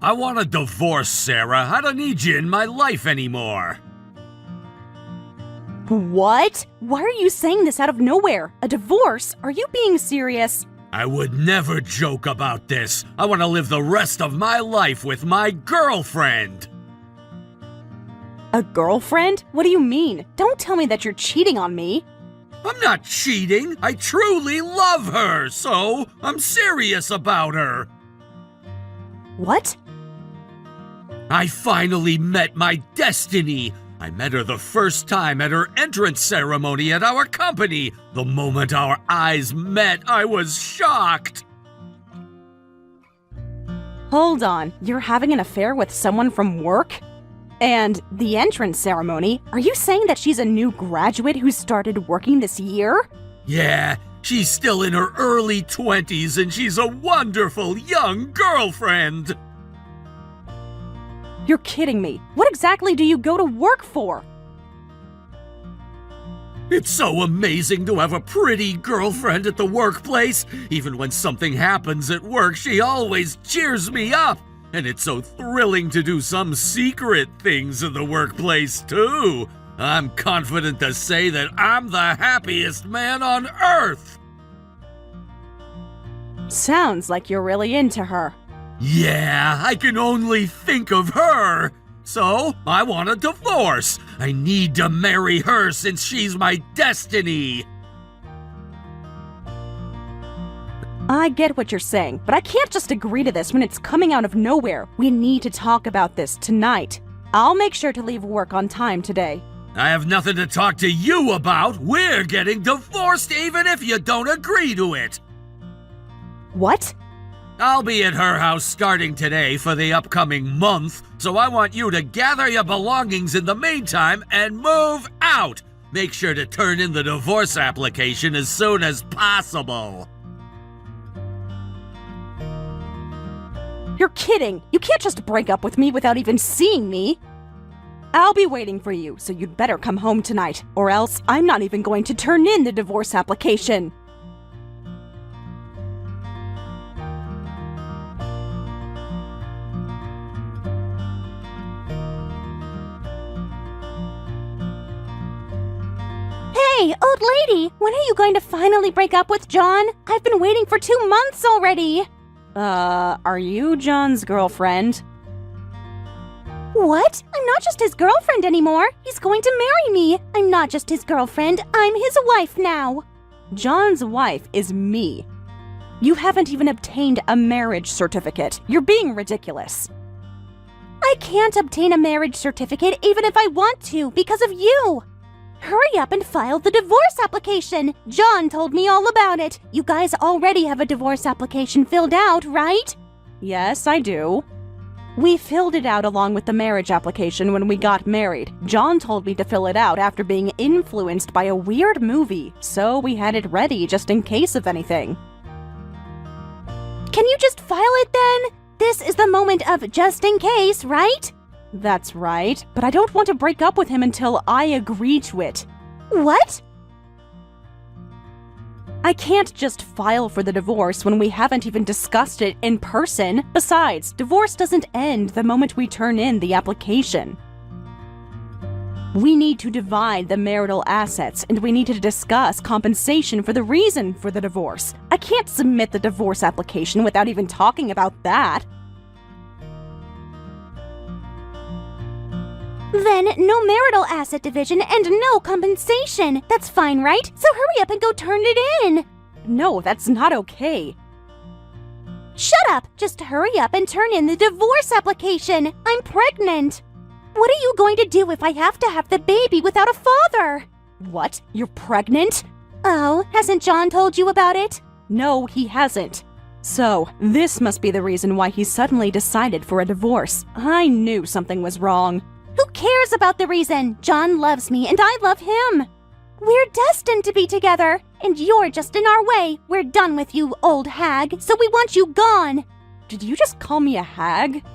I want a divorce, Sarah. I don't need you in my life anymore. What? Why are you saying this out of nowhere? A divorce? Are you being serious? I would never joke about this. I want to live the rest of my life with my girlfriend. A girlfriend? What do you mean? Don't tell me that you're cheating on me. I'm not cheating. I truly love her, so I'm serious about her. What? I finally met my destiny. I met her the first time at her entrance ceremony at our company. The moment our eyes met, I was shocked. Hold on, you're having an affair with someone from work? And the entrance ceremony, are you saying that she's a new graduate who started working this year? Yeah, she's still in her early 20s and she's a wonderful young girlfriend. You're kidding me. What exactly do you go to work for? It's so amazing to have a pretty girlfriend at the workplace. Even when something happens at work, she always cheers me up. And it's so thrilling to do some secret things in the workplace, too. I'm confident to say that I'm the happiest man on earth. Sounds like you're really into her. Yeah, I can only think of her. So, I want a divorce. I need to marry her since she's my destiny. I get what you're saying, but I can't just agree to this when it's coming out of nowhere. We need to talk about this tonight. I'll make sure to leave work on time today. I have nothing to talk to you about. We're getting divorced even if you don't agree to it. What? I'll be at her house starting today for the upcoming month, so I want you to gather your belongings in the meantime and move out. Make sure to turn in the divorce application as soon as possible. You're kidding! You can't just break up with me without even seeing me! I'll be waiting for you, so you'd better come home tonight, or else I'm not even going to turn in the divorce application. Hey, old lady! When are you going to finally break up with John? I've been waiting for 2 months already! Are you John's girlfriend? What? I'm not just his girlfriend anymore. He's going to marry me. I'm not just his girlfriend. I'm his wife now. John's wife is me. You haven't even obtained a marriage certificate. You're being ridiculous. I can't obtain a marriage certificate even if I want to because of you. Hurry up and file the divorce application! John told me all about it. You guys already have a divorce application filled out, right? Yes, I do. We filled it out along with the marriage application when we got married. John told me to fill it out after being influenced by a weird movie, so we had it ready just in case of anything. Can you just file it then? This is the moment of just in case, right? That's right, but I don't want to break up with him until I agree to it. What? I can't just file for the divorce when we haven't even discussed it in person. Besides, divorce doesn't end the moment we turn in the application. We need to divide the marital assets, and we need to discuss compensation for the reason for the divorce. I can't submit the divorce application without even talking about that. Then, no marital asset division and no compensation. That's fine, right? So hurry up and go turn it in. No, that's not okay. Shut up! Just hurry up and turn in the divorce application. I'm pregnant. What are you going to do if I have to have the baby without a father? What? You're pregnant? Oh, hasn't John told you about it? No, he hasn't. So, this must be the reason why he suddenly decided for a divorce. I knew something was wrong. Who cares about the reason? John loves me and I love him. We're destined to be together, and you're just in our way. We're done with you, old hag, so we want you gone. Did you just call me a hag?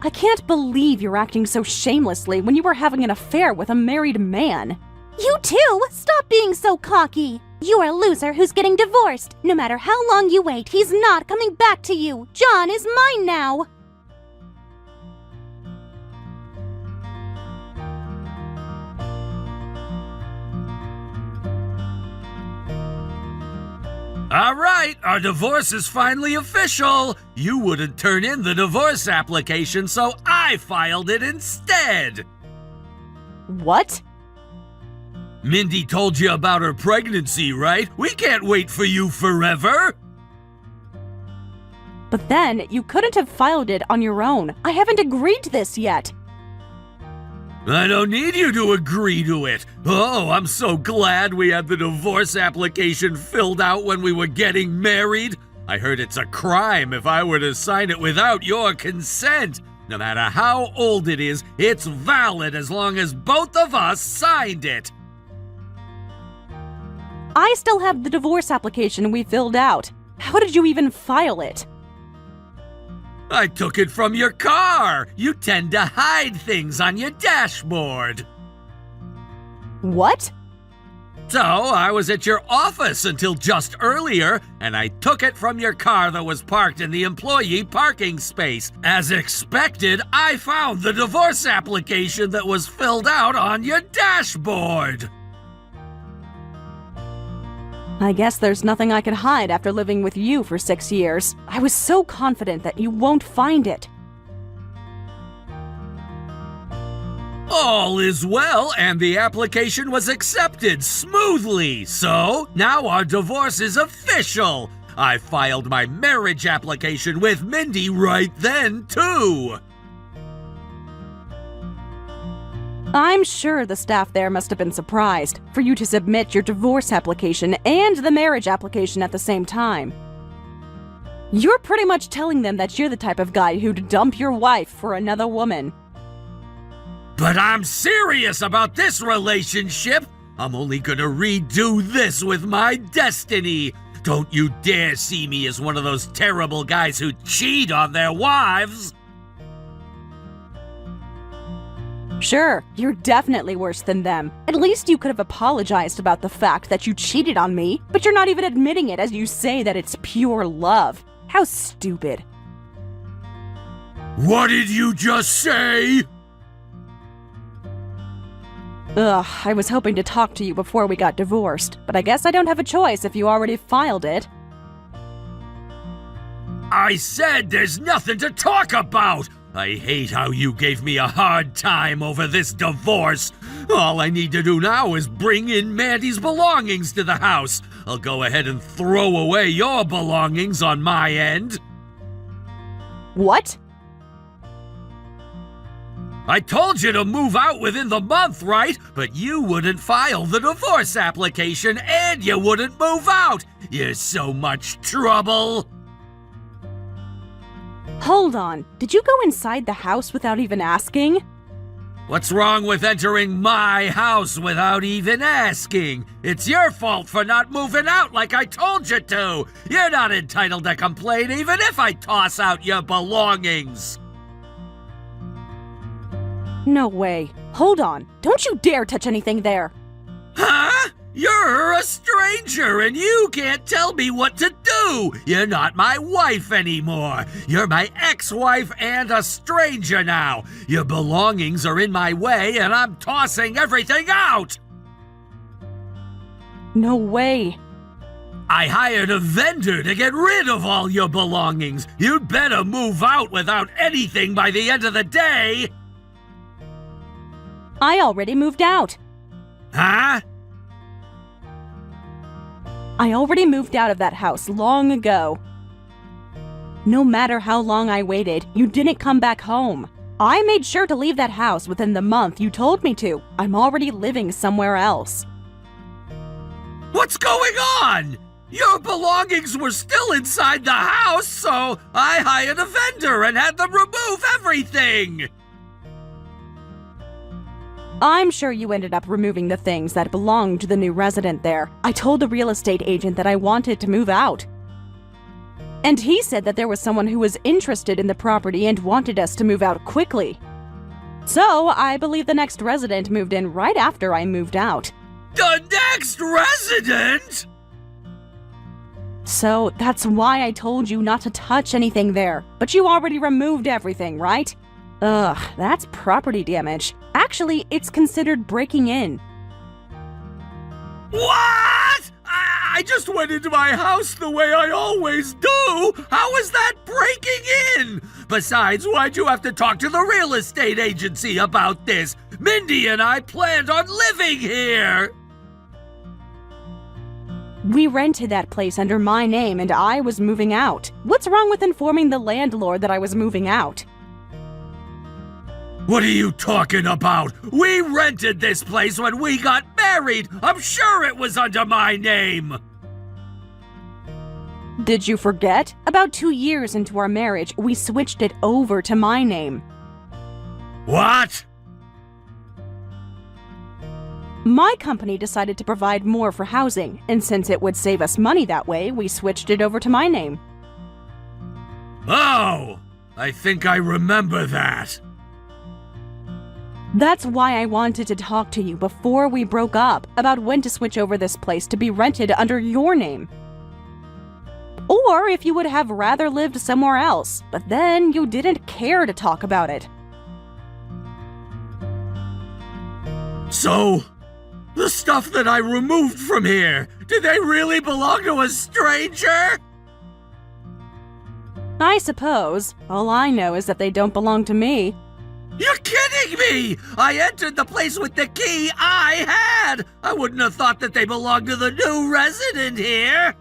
I can't believe you're acting so shamelessly when you were having an affair with a married man. You too? Stop being so cocky. You're a loser who's getting divorced. No matter how long you wait, he's not coming back to you. John is mine now. All right, our divorce is finally official. You wouldn't turn in the divorce application, so I filed it instead. What? Mindy told you about her pregnancy, right? We can't wait for you forever. But then, you couldn't have filed it on your own. I haven't agreed to this yet. I don't need you to agree to it. Oh, I'm so glad we had the divorce application filled out when we were getting married. I heard it's a crime if I were to sign it without your consent. No matter how old it is, it's valid as long as both of us signed it. I still have the divorce application we filled out. How did you even file it? I took it from your car. You tend to hide things on your dashboard. What? So, I was at your office until just earlier, and I took it from your car that was parked in the employee parking space. As expected, I found the divorce application that was filled out on your dashboard. I guess there's nothing I can hide after living with you for 6 years. I was so confident that you won't find it. All is well, and the application was accepted smoothly. So, now our divorce is official. I filed my marriage application with Mindy right then, too. I'm sure the staff there must have been surprised for you to submit your divorce application and the marriage application at the same time. You're pretty much telling them that you're the type of guy who'd dump your wife for another woman. But I'm serious about this relationship. I'm only gonna redo this with my destiny. Don't you dare see me as one of those terrible guys who cheat on their wives. Sure, you're definitely worse than them. At least you could have apologized about the fact that you cheated on me, but you're not even admitting it as you say that it's pure love. How stupid. What did you just say? Ugh, I was hoping to talk to you before we got divorced, but I guess I don't have a choice if you already filed it. I said there's nothing to talk about! I hate how you gave me a hard time over this divorce. All I need to do now is bring in Mandy's belongings to the house. I'll go ahead and throw away your belongings on my end. What? I told you to move out within the month, right? But you wouldn't file the divorce application and you wouldn't move out. You're so much trouble. Hold on, did you go inside the house without even asking? What's wrong with entering my house without even asking? It's your fault for not moving out like I told you to. You're not entitled to complain even if I toss out your belongings. No way. Hold on, don't you dare touch anything there. Huh? You're a stranger and you can't tell me what to do. You're not my wife anymore. You're my ex-wife and a stranger now. Your belongings are in my way and I'm tossing everything out. No way. I hired a vendor to get rid of all your belongings. You'd better move out without anything by the end of the day. I already moved out. Huh? I already moved out of that house long ago. No matter how long I waited, you didn't come back home. I made sure to leave that house within the month you told me to. I'm already living somewhere else. What's going on? Your belongings were still inside the house, so I hired a vendor and had them remove everything. I'm sure you ended up removing the things that belonged to the new resident there. I told the real estate agent that I wanted to move out. And he said that there was someone who was interested in the property and wanted us to move out quickly. So, I believe the next resident moved in right after I moved out. The next resident? So, that's why I told you not to touch anything there. But you already removed everything, right? Ugh, that's property damage. Actually, it's considered breaking in. What? I I just went into my house the way I always do. How is that breaking in? Besides, why'd you have to talk to the real estate agency about this? Mindy and I planned on living here. We rented that place under my name and I was moving out. What's wrong with informing the landlord that I was moving out? What are you talking about? We rented this place when we got married. I'm sure it was under my name. Did you forget? About 2 years into our marriage, we switched it over to my name. What? My company decided to provide more for housing, and since it would save us money that way, we switched it over to my name. Oh, I think I remember that. That's why I wanted to talk to you before we broke up about when to switch over this place to be rented under your name. Or if you would have rather lived somewhere else, but then you didn't care to talk about it. So, the stuff that I removed from here, did they really belong to a stranger? I suppose. All I know is that they don't belong to me. You're kidding me! I entered the place with the key I had! I wouldn't have thought that they belonged to the new resident here!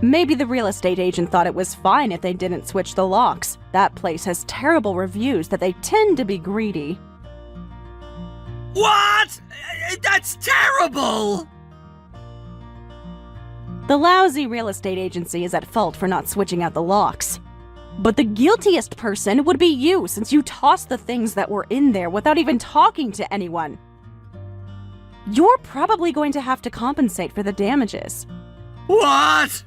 Maybe the real estate agent thought it was fine if they didn't switch the locks. That place has terrible reviews that they tend to be greedy. What? That's terrible! The lousy real estate agency is at fault for not switching out the locks. But the guiltiest person would be you, since you tossed the things that were in there without even talking to anyone. You're probably going to have to compensate for the damages. What?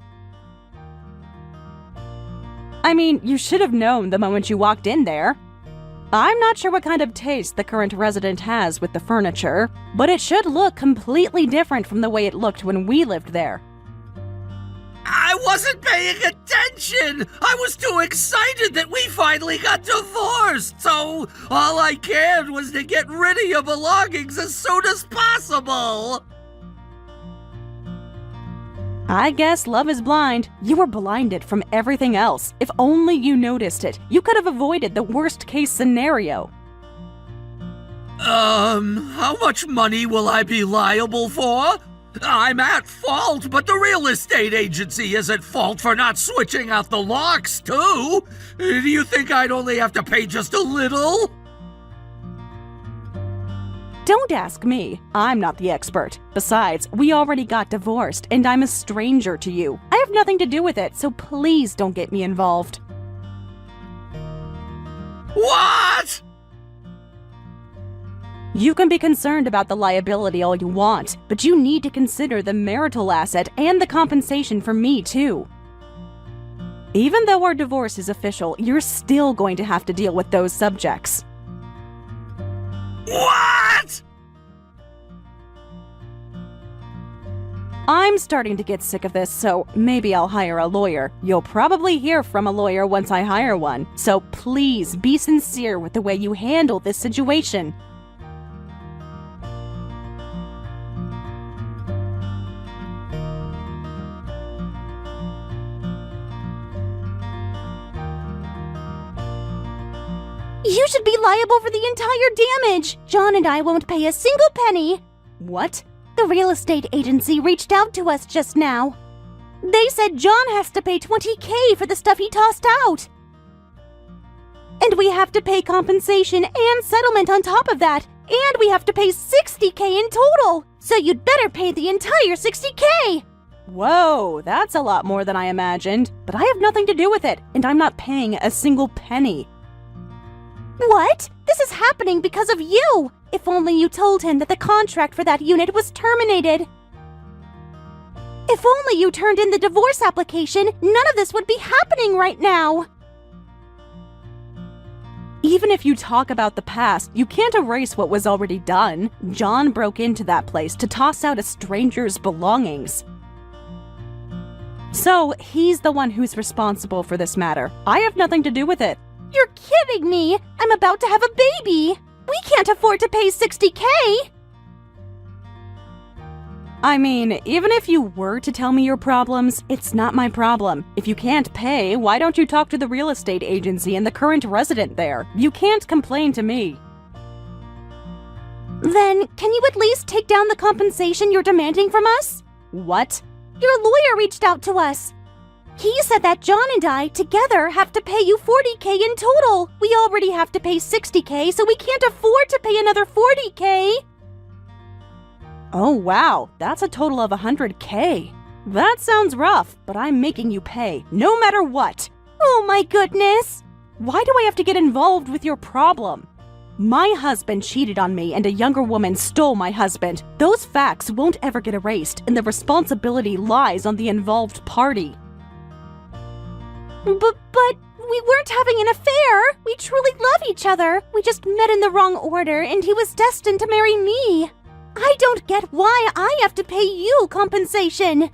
I mean, you should have known the moment you walked in there. I'm not sure what kind of taste the current resident has with the furniture, but it should look completely different from the way it looked when we lived there. I wasn't paying attention! I was too excited that we finally got divorced, so all I cared was to get rid of your belongings as soon as possible! I guess love is blind. You were blinded from everything else. If only you noticed it, you could have avoided the worst-case scenario. How much money will I be liable for? I'm at fault, but the real estate agency is at fault for not switching out the locks, too. Do you think I'd only have to pay just a little? Don't ask me. I'm not the expert. Besides, we already got divorced, and I'm a stranger to you. I have nothing to do with it, so please don't get me involved. What? You can be concerned about the liability all you want, but you need to consider the marital asset and the compensation for me, too. Even though our divorce is official, you're still going to have to deal with those subjects. What? I'm starting to get sick of this, so maybe I'll hire a lawyer. You'll probably hear from a lawyer once I hire one, so please be sincere with the way you handle this situation. You should be liable for the entire damage. John and I won't pay a single penny. What? The real estate agency reached out to us just now. They said John has to pay $20,000 for the stuff he tossed out. And we have to pay compensation and settlement on top of that. And we have to pay $60,000 in total. So you'd better pay the entire $60,000. Whoa, that's a lot more than I imagined. But I have nothing to do with it, and I'm not paying a single penny. What? This is happening because of you! If only you told him that the contract for that unit was terminated. If only you turned in the divorce application, none of this would be happening right now! Even if you talk about the past, you can't erase what was already done. John broke into that place to toss out a stranger's belongings. So, he's the one who's responsible for this matter. I have nothing to do with it. You're kidding me! I'm about to have a baby! We can't afford to pay $60,000! I mean, even if you were to tell me your problems, it's not my problem. If you can't pay, why don't you talk to the real estate agency and the current resident there? You can't complain to me. Then, can you at least take down the compensation you're demanding from us? What? Your lawyer reached out to us. He said that John and I, together, have to pay you $40,000 in total. We already have to pay $60,000, so we can't afford to pay another $40,000. Oh wow, that's a total of $100,000. That sounds rough, but I'm making you pay, no matter what. Oh my goodness! Why do I have to get involved with your problem? My husband cheated on me and a younger woman stole my husband. Those facts won't ever get erased, and the responsibility lies on the involved party. But we weren't having an affair. We truly love each other. We just met in the wrong order, and he was destined to marry me. I don't get why I have to pay you compensation.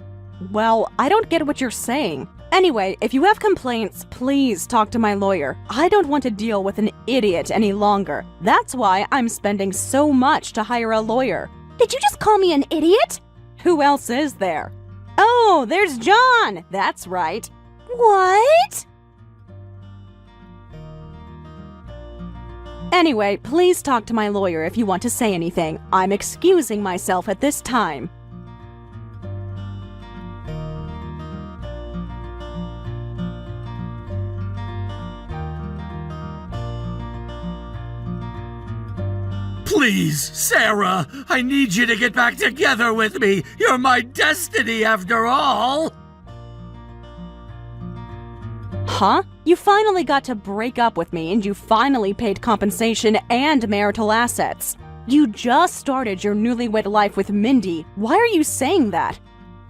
Well, I don't get what you're saying. Anyway, if you have complaints, please talk to my lawyer. I don't want to deal with an idiot any longer. That's why I'm spending so much to hire a lawyer. Did you just call me an idiot? Who else is there? Oh, there's John. That's right. What? Anyway, please talk to my lawyer if you want to say anything. I'm excusing myself at this time. Please, Sarah, I need you to get back together with me. You're my destiny after all. Huh? You finally got to break up with me and you finally paid compensation and marital assets. You just started your newlywed life with Mindy. Why are you saying that?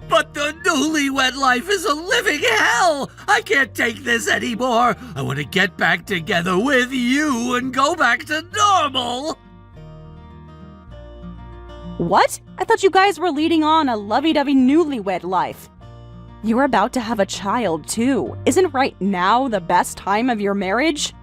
But the newlywed life is a living hell! I can't take this anymore! I want to get back together with you and go back to normal! What? I thought you guys were leading on a lovey-dovey newlywed life. You're about to have a child, too. Isn't right now the best time of your marriage?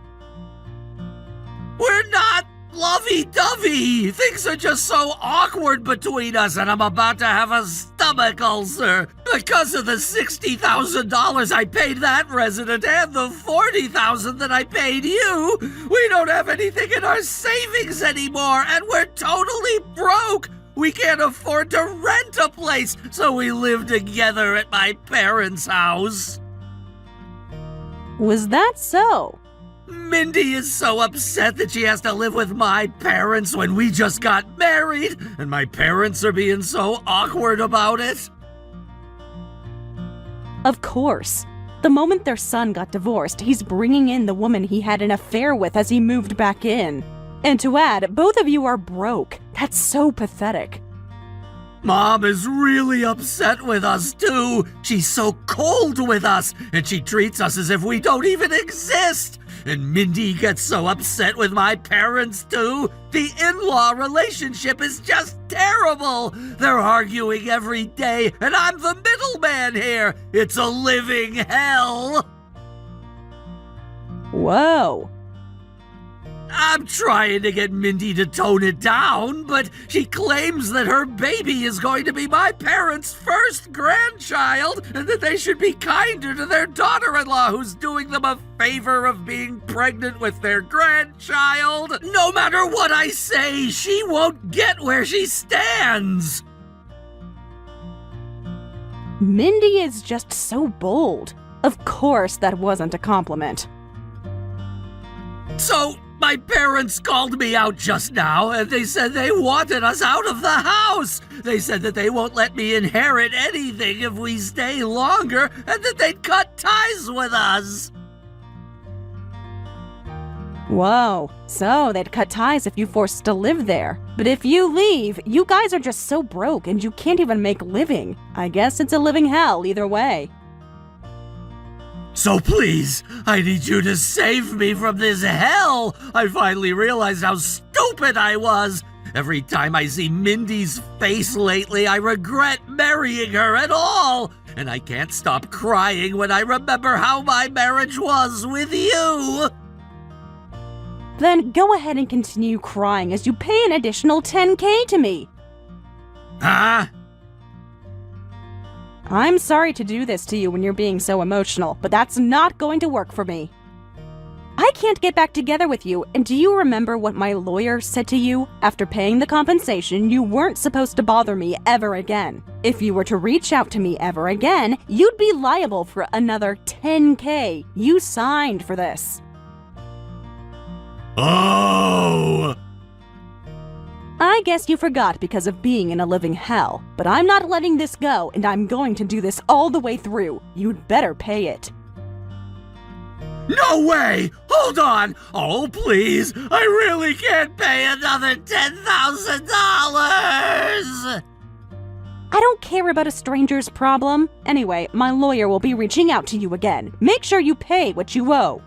We're not lovey-dovey! Things are just so awkward between us, and I'm about to have a stomach ulcer because of the $60,000 I paid that resident and the $40,000 that I paid you. We don't have anything in our savings anymore, and we're totally broke. We can't afford to rent a place, so we live together at my parents' house. Was that so? Mindy is so upset that she has to live with my parents when we just got married, and my parents are being so awkward about it. Of course. The moment their son got divorced, he's bringing in the woman he had an affair with as he moved back in. And to add, both of you are broke. That's so pathetic. Mom is really upset with us, too. She's so cold with us, and she treats us as if we don't even exist. And Mindy gets so upset with my parents, too. The in-law relationship is just terrible. They're arguing every day, and I'm the middleman here. It's a living hell. Whoa. I'm trying to get Mindy to tone it down, but she claims that her baby is going to be my parents' first grandchild, and that they should be kinder to their daughter-in-law who's doing them a favor of being pregnant with their grandchild. No matter what I say, she won't get where she stands. Mindy is just so bold. Of course that wasn't a compliment. So, my parents called me out just now, and they said they wanted us out of the house. They said that they won't let me inherit anything if we stay longer, and that they'd cut ties with us. Whoa, so they'd cut ties if you forced to live there. But if you leave, you guys are just so broke and you can't even make living. I guess it's a living hell either way. So please, I need you to save me from this hell. I finally realized how stupid I was. Every time I see Mindy's face lately, I regret marrying her at all. And I can't stop crying when I remember how my marriage was with you. Then go ahead and continue crying as you pay an additional $10,000 to me. Huh? I'm sorry to do this to you when you're being so emotional, but that's not going to work for me. I can't get back together with you, and do you remember what my lawyer said to you? After paying the compensation, you weren't supposed to bother me ever again. If you were to reach out to me ever again, you'd be liable for another $10,000. You signed for this. Oh! I guess you forgot because of being in a living hell, but I'm not letting this go, and I'm going to do this all the way through. You'd better pay it. No way! Hold on! Oh, please! I really can't pay another $10,000! I don't care about a stranger's problem. Anyway, my lawyer will be reaching out to you again. Make sure you pay what you owe.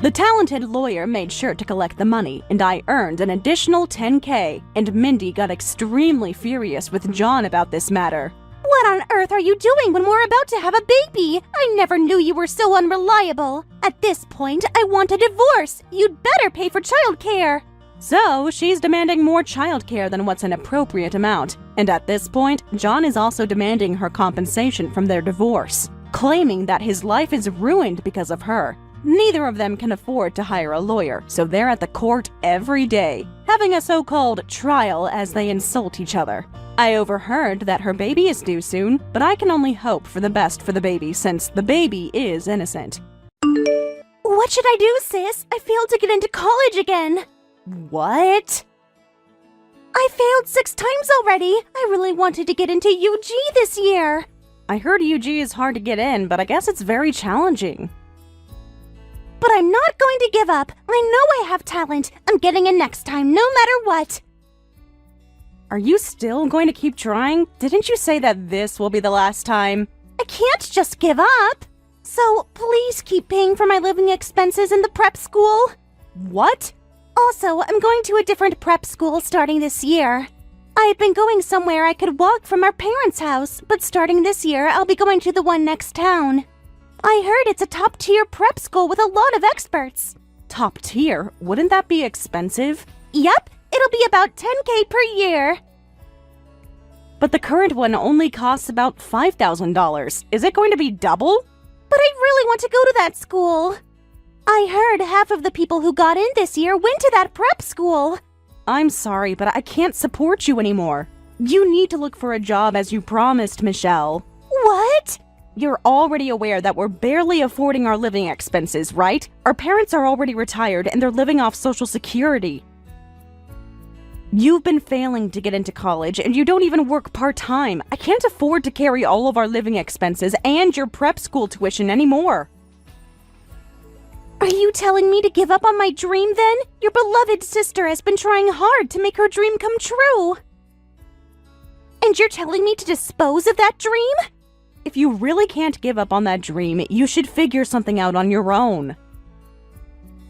The talented lawyer made sure to collect the money, and I earned an additional $10,000, and Mindy got extremely furious with John about this matter. What on earth are you doing when we're about to have a baby? I never knew you were so unreliable. At this point, I want a divorce. You'd better pay for childcare. So, she's demanding more childcare than what's an appropriate amount. And at this point, John is also demanding her compensation from their divorce, claiming that his life is ruined because of her. Neither of them can afford to hire a lawyer, so they're at the court every day, having a so-called trial as they insult each other. I overheard that her baby is due soon, but I can only hope for the best for the baby since the baby is innocent. What should I do, sis? I failed to get into college again. What? I failed 6 times already. I really wanted to get into UG this year. I heard UG is hard to get in, but I guess it's very challenging. But I'm not going to give up. I know I have talent. I'm getting in next time, no matter what. Are you still going to keep trying? Didn't you say that this will be the last time? I can't just give up. So please keep paying for my living expenses in the prep school. What? Also, I'm going to a different prep school starting this year. I had been going somewhere I could walk from our parents' house, but starting this year, I'll be going to the one next town. I heard it's a top-tier prep school with a lot of experts. Top tier? Wouldn't that be expensive? Yep, it'll be about $10,000 per year. But the current one only costs about $5,000. Is it going to be double? But I really want to go to that school. I heard half of the people who got in this year went to that prep school. I'm sorry, but I can't support you anymore. You need to look for a job as you promised, Michelle. What? You're already aware that we're barely affording our living expenses, right? Our parents are already retired and they're living off Social Security. You've been failing to get into college and you don't even work part-time. I can't afford to carry all of our living expenses and your prep school tuition anymore. Are you telling me to give up on my dream then? Your beloved sister has been trying hard to make her dream come true. And you're telling me to dispose of that dream? If you really can't give up on that dream, you should figure something out on your own.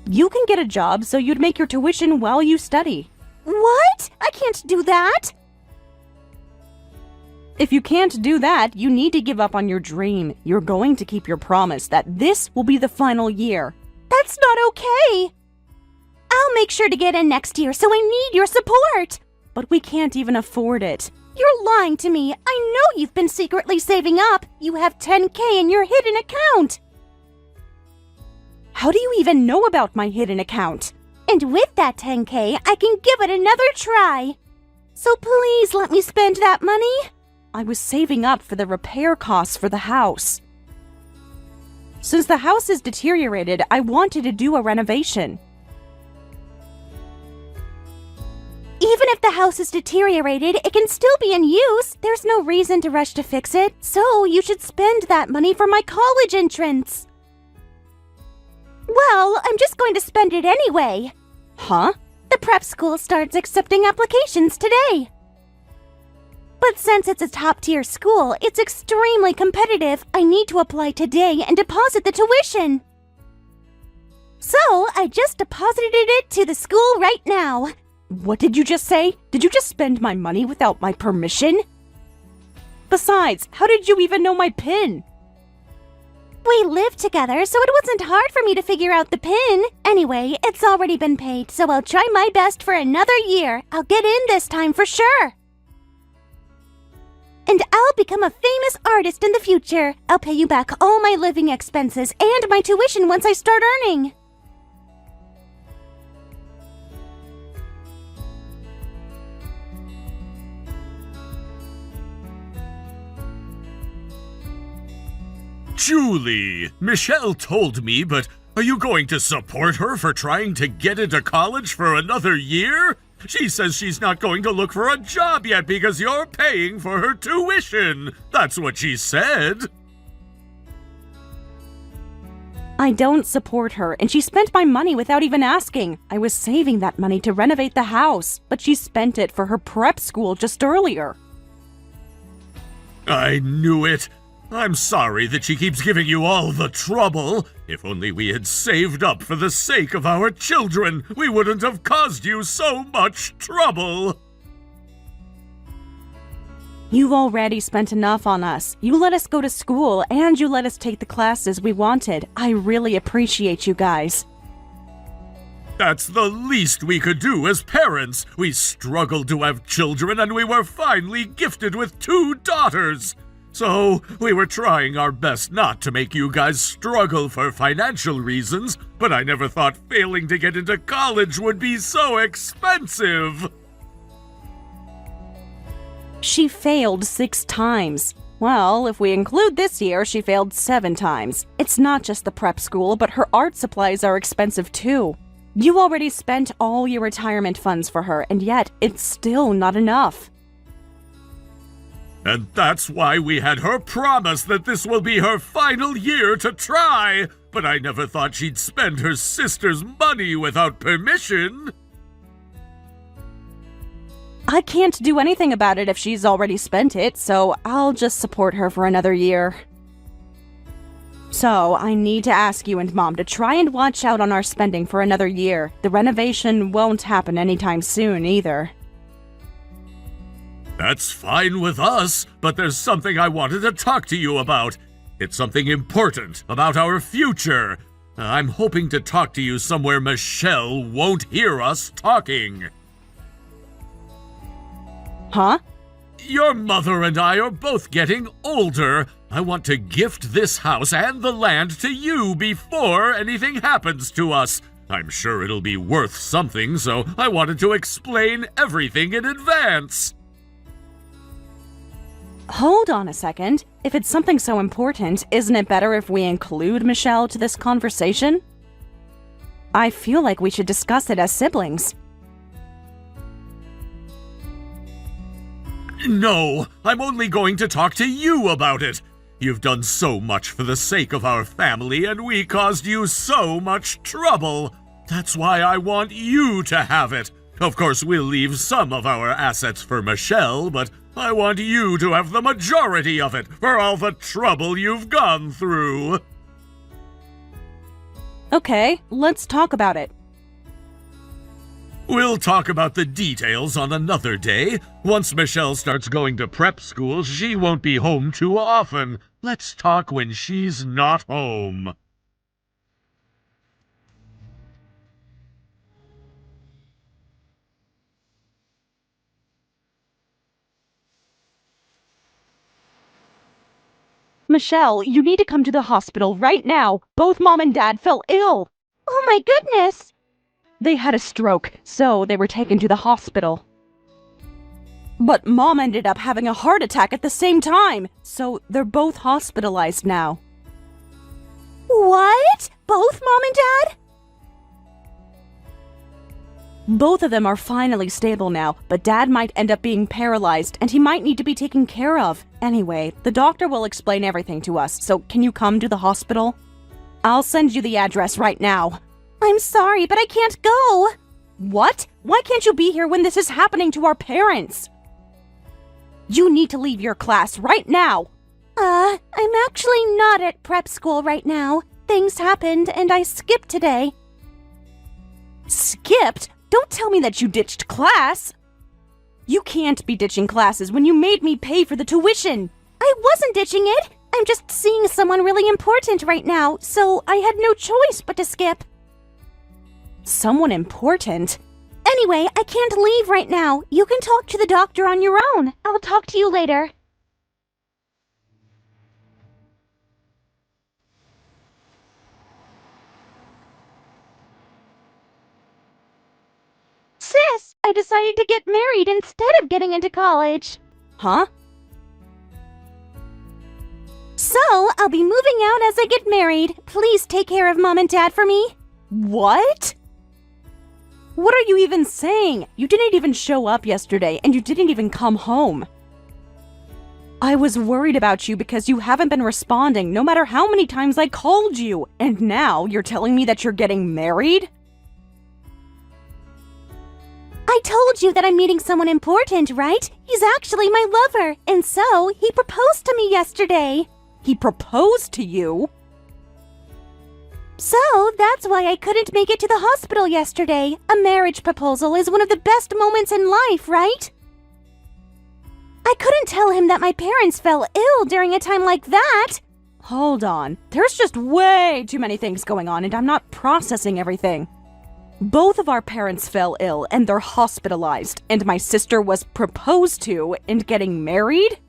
You can get a job so you'd make your tuition while you study. What? I can't do that. If you can't do that, you need to give up on your dream. You're going to keep your promise that this will be the final year. That's not okay. I'll make sure to get in next year, so I need your support. But we can't even afford it. You're lying to me. I know you've been secretly saving up. You have $10,000 in your hidden account. How do you even know about my hidden account? And with that $10,000, I can give it another try. So please let me spend that money. I was saving up for the repair costs for the house. Since the house is deteriorated, I wanted to do a renovation. Even if the house is deteriorated, it can still be in use. There's no reason to rush to fix it, so you should spend that money for my college entrance. Well, I'm just going to spend it anyway. Huh? The prep school starts accepting applications today. But since it's a top-tier school, it's extremely competitive. I need to apply today and deposit the tuition. So, I just deposited it to the school right now. What did you just say? Did you just spend my money without my permission? Besides, how did you even know my PIN? We live together, so it wasn't hard for me to figure out the pin. Anyway, it's already been paid, so I'll try my best for another year. I'll get in this time for sure. And I'll become a famous artist in the future. I'll pay you back all my living expenses and my tuition once I start earning. Julie, Michelle told me, but are you going to support her for trying to get into college for another year? She says she's not going to look for a job yet because you're paying for her tuition. That's what she said. I don't support her, and she spent my money without even asking. I was saving that money to renovate the house, but she spent it for her prep school just earlier. I knew it. I'm sorry that she keeps giving you all the trouble. If only we had saved up for the sake of our children, we wouldn't have caused you so much trouble. You've already spent enough on us. You let us go to school, and you let us take the classes we wanted. I really appreciate you guys. That's the least we could do as parents. We struggled to have children, and we were finally gifted with 2 daughters. So, we were trying our best not to make you guys struggle for financial reasons, but I never thought failing to get into college would be so expensive. She failed 6 times. Well, if we include this year, she failed 7 times. It's not just the prep school, but her art supplies are expensive too. You already spent all your retirement funds for her, and yet it's still not enough. And that's why we had her promise that this will be her final year to try. But I never thought she'd spend her sister's money without permission. I can't do anything about it if she's already spent it, so I'll just support her for another year. So, I need to ask you and Mom to try and watch out on our spending for another year. The renovation won't happen anytime soon, either. That's fine with us, but there's something I wanted to talk to you about. It's something important about our future. I'm hoping to talk to you somewhere Michelle won't hear us talking. Huh? Your mother and I are both getting older. I want to gift this house and the land to you before anything happens to us. I'm sure it'll be worth something, so I wanted to explain everything in advance. Hold on a second. If it's something so important, isn't it better if we include Michelle to this conversation? I feel like we should discuss it as siblings. No, I'm only going to talk to you about it. You've done so much for the sake of our family, and we caused you so much trouble. That's why I want you to have it. Of course, we'll leave some of our assets for Michelle, but I want you to have the majority of it for all the trouble you've gone through. Okay, let's talk about it. We'll talk about the details on another day. Once Michelle starts going to prep school, she won't be home too often. Let's talk when she's not home. Michelle, you need to come to the hospital right now. Both Mom and Dad fell ill. Oh my goodness! They had a stroke, so they were taken to the hospital. But Mom ended up having a heart attack at the same time, so they're both hospitalized now. What? Both Mom and Dad? Both of them are finally stable now, but Dad might end up being paralyzed, and he might need to be taken care of. Anyway, the doctor will explain everything to us, so can you come to the hospital? I'll send you the address right now. I'm sorry, but I can't go. What? Why can't you be here when this is happening to our parents? You need to leave your class right now. I'm actually not at prep school right now. Things happened and I skipped today. Skipped? Don't tell me that you ditched class. You can't be ditching classes when you made me pay for the tuition. I wasn't ditching it. I'm just seeing someone really important right now, so I had no choice but to skip. Someone important? Anyway, I can't leave right now. You can talk to the doctor on your own. I'll talk to you later. Sis, I decided to get married instead of getting into college. Huh? So, I'll be moving out as I get married. Please take care of Mom and Dad for me. What? What are you even saying? You didn't even show up yesterday, and you didn't even come home. I was worried about you because you haven't been responding no matter how many times I called you. And now you're telling me that you're getting married? I told you that I'm meeting someone important, right? He's actually my lover, and so he proposed to me yesterday. He proposed to you? So, that's why I couldn't make it to the hospital yesterday. A marriage proposal is one of the best moments in life, right? I couldn't tell him that my parents fell ill during a time like that. Hold on. There's just way too many things going on, and I'm not processing everything. Both of our parents fell ill, and they're hospitalized, and my sister was proposed to and getting married?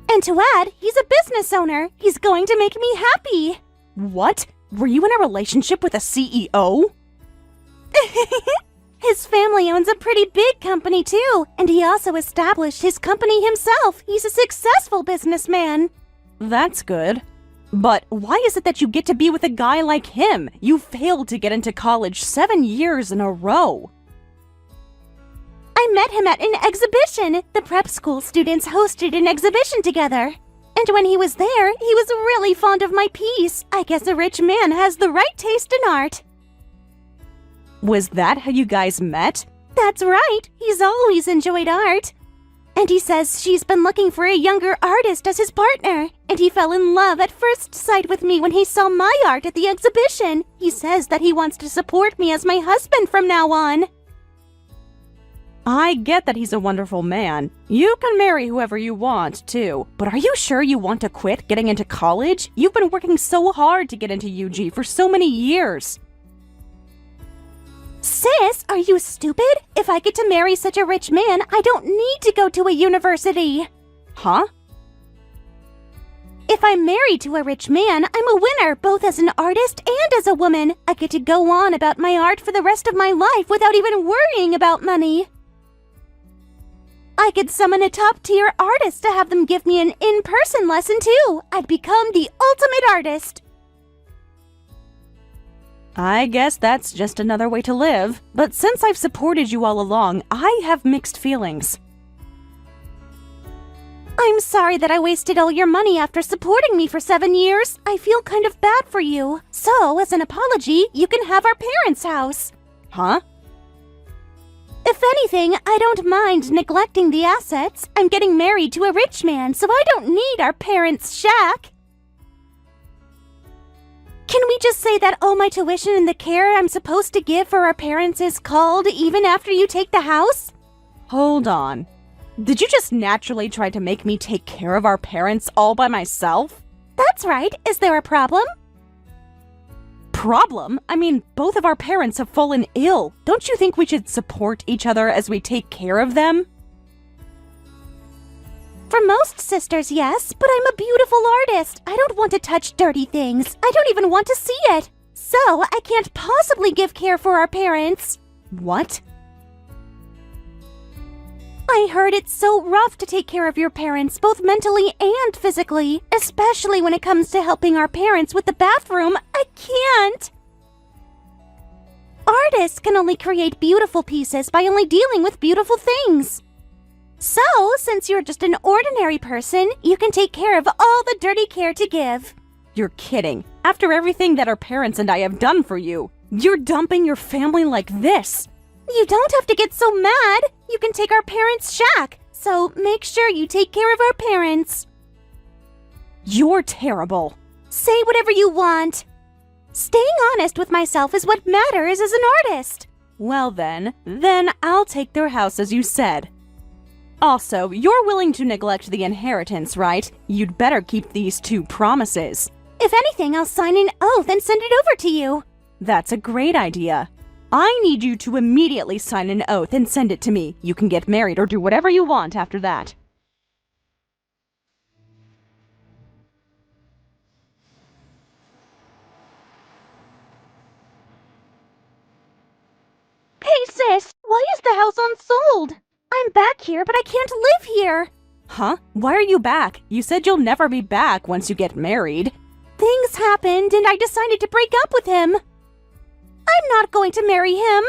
And to add, he's a business owner. He's going to make me happy. What? Were you in a relationship with a CEO? His family owns a pretty big company too, and he also established his company himself. He's a successful businessman. That's good. But why is it that you get to be with a guy like him? You failed to get into college 7 years in a row. I met him at an exhibition. The prep school students hosted an exhibition together. And when he was there, he was really fond of my piece. I guess a rich man has the right taste in art. Was that how you guys met? That's right. He's always enjoyed art. And he says she's been looking for a younger artist as his partner. And he fell in love at first sight with me when he saw my art at the exhibition. He says that he wants to support me as my husband from now on. I get that he's a wonderful man. You can marry whoever you want, too. But are you sure you want to quit getting into college? You've been working so hard to get into UG for so many years. Sis, are you stupid? If I get to marry such a rich man, I don't need to go to a university. Huh? If I'm married to a rich man, I'm a winner, both as an artist and as a woman. I get to go on about my art for the rest of my life without even worrying about money. I could summon a top-tier artist to have them give me an in-person lesson too. I'd become the ultimate artist. I guess that's just another way to live. But since I've supported you all along, I have mixed feelings. I'm sorry that I wasted all your money after supporting me for 7 years. I feel kind of bad for you. So, as an apology, you can have our parents' house. Huh? If anything, I don't mind neglecting the assets. I'm getting married to a rich man, so I don't need our parents' shack. Can we just say that all my tuition and the care I'm supposed to give for our parents is called even after you take the house? Hold on. Did you just naturally try to make me take care of our parents all by myself? That's right. Is there a problem? Problem? I mean, both of our parents have fallen ill. Don't you think we should support each other as we take care of them? For most sisters, yes, but I'm a beautiful artist. I don't want to touch dirty things. I don't even want to see it. So, I can't possibly give care for our parents. What? I heard it's so rough to take care of your parents, both mentally and physically. Especially when it comes to helping our parents with the bathroom. I can't. Artists can only create beautiful pieces by only dealing with beautiful things. So, since you're just an ordinary person, you can take care of all the dirty care to give. You're kidding. After everything that our parents and I have done for you, you're dumping your family like this. You don't have to get so mad. You can take our parents' shack. So, make sure you take care of our parents. You're terrible. Say whatever you want. Staying honest with myself is what matters as an artist. Well then I'll take their house as you said. Also, you're willing to neglect the inheritance, right? You'd better keep these 2 promises. If anything, I'll sign an oath and send it over to you. That's a great idea. I need you to immediately sign an oath and send it to me. You can get married or do whatever you want after that. Hey sis, why is the house unsold? I'm back here, but I can't live here. Huh? Why are you back? You said you'll never be back once you get married. Things happened and I decided to break up with him. I'm not going to marry him.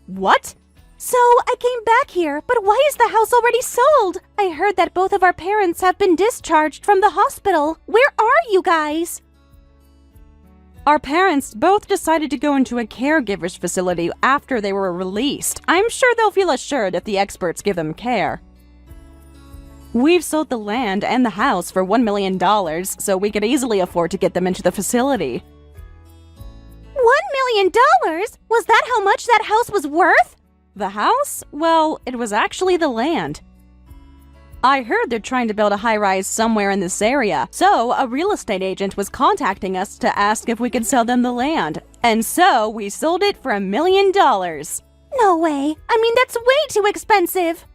What? So I came back here, but why is the house already sold? I heard that both of our parents have been discharged from the hospital. Where are you guys? Our parents both decided to go into a caregiver's facility after they were released. I'm sure they'll feel assured if the experts give them care. We've sold the land and the house for $1 million, so we could easily afford to get them into the facility. $1 million? Was that how much that house was worth? The house? Well, it was actually the land. I heard they're trying to build a high-rise somewhere in this area, so a real estate agent was contacting us to ask if we could sell them the land. And so we sold it for $1 million. No way. I mean, that's way too expensive.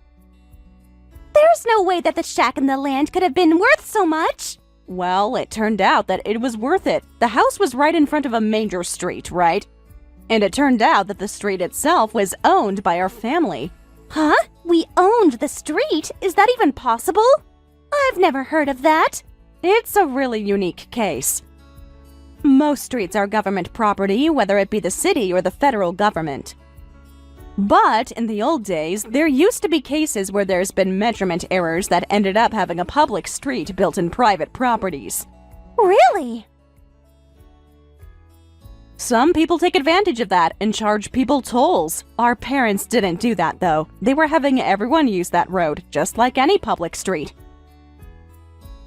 There's no way that the shack and the land could have been worth so much. Well, it turned out that it was worth it. The house was right in front of a major street, right? And it turned out that the street itself was owned by our family. Huh? We owned the street? Is that even possible? I've never heard of that. It's a really unique case. Most streets are government property, whether it be the city or the federal government. But in the old days, there used to be cases where there's been measurement errors that ended up having a public street built in private properties. Really? Some people take advantage of that and charge people tolls. Our parents didn't do that, though. They were having everyone use that road, just like any public street.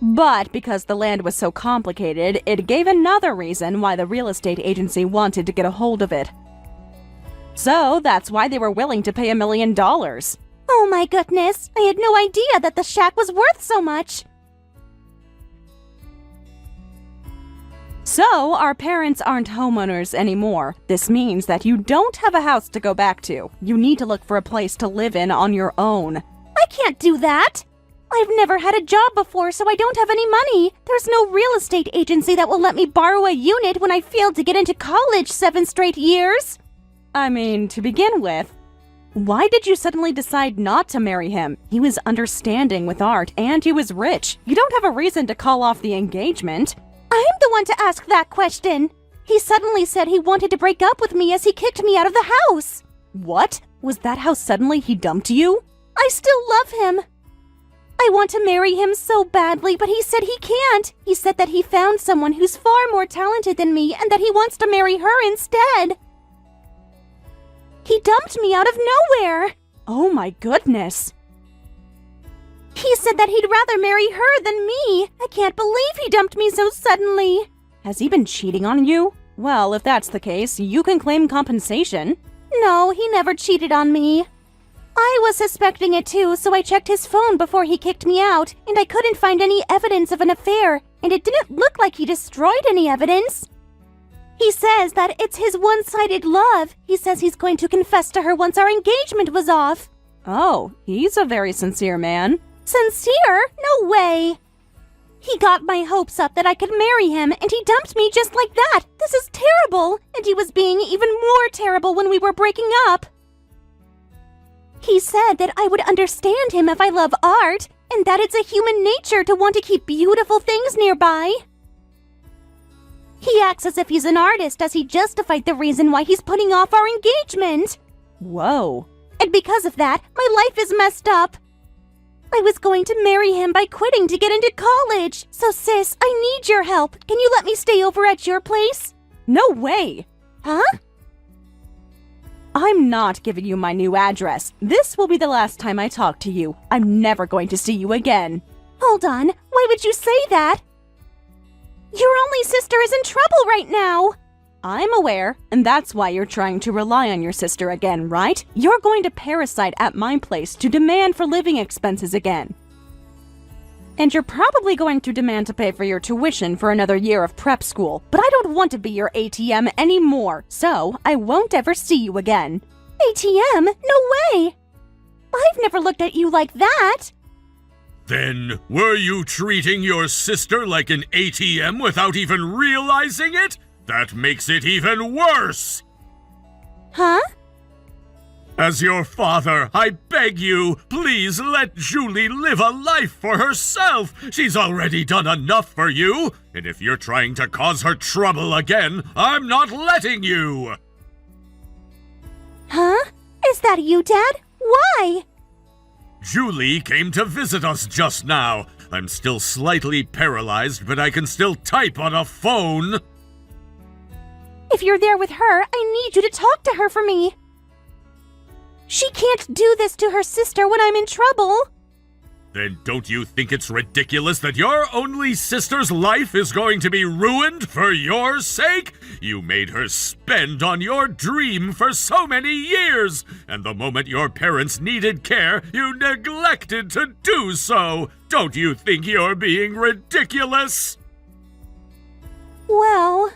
But because the land was so complicated, it gave another reason why the real estate agency wanted to get a hold of it. So that's why they were willing to pay $1 million. Oh my goodness, I had no idea that the shack was worth so much. So our parents aren't homeowners anymore. This means that you don't have a house to go back to. You need to look for a place to live in on your own. I can't do that. I've never had a job before, so I don't have any money. There's no real estate agency that will let me borrow a unit when I failed to get into college 7 straight years. I mean, to begin with, why did you suddenly decide not to marry him? He was understanding with art and he was rich. You don't have a reason to call off the engagement. I'm the one to ask that question. He suddenly said he wanted to break up with me as he kicked me out of the house. What? Was that how suddenly he dumped you? I still love him. I want to marry him so badly, but he said he can't. He said that he found someone who's far more talented than me and that he wants to marry her instead. He dumped me out of nowhere. Oh my goodness. He said that he'd rather marry her than me. I can't believe he dumped me so suddenly. Has he been cheating on you? Well, if that's the case, you can claim compensation. No, he never cheated on me. I was suspecting it too, so I checked his phone before he kicked me out, and I couldn't find any evidence of an affair, and it didn't look like he destroyed any evidence. He says that it's his one-sided love. He says he's going to confess to her once our engagement was off. Oh, he's a very sincere man. Sincere? No way. He got my hopes up that I could marry him, and he dumped me just like that. This is terrible. And he was being even more terrible when we were breaking up. He said that I would understand him if I love art, and that it's a human nature to want to keep beautiful things nearby. He acts as if he's an artist as he justified the reason why he's putting off our engagement. Whoa. And because of that, my life is messed up. I was going to marry him by quitting to get into college. So sis, I need your help. Can you let me stay over at your place? No way. Huh? I'm not giving you my new address. This will be the last time I talk to you. I'm never going to see you again. Hold on. Why would you say that? Your only sister is in trouble right now. I'm aware, and that's why you're trying to rely on your sister again, right? You're going to parasite at my place to demand for living expenses again. And you're probably going to demand to pay for your tuition for another year of prep school, but I don't want to be your ATM anymore, so I won't ever see you again. ATM? No way! I've never looked at you like that! Then, were you treating your sister like an ATM without even realizing it? That makes it even worse! Huh? As your father, I beg you, please let Julie live a life for herself. She's already done enough for you, and if you're trying to cause her trouble again, I'm not letting you. Huh? Is that you, Dad? Why? Julie came to visit us just now. I'm still slightly paralyzed, but I can still type on a phone. If you're there with her, I need you to talk to her for me. She can't do this to her sister when I'm in trouble. Then don't you think it's ridiculous that your only sister's life is going to be ruined for your sake? You made her spend on your dream for so many years, and the moment your parents needed care, you neglected to do so. Don't you think you're being ridiculous? Well...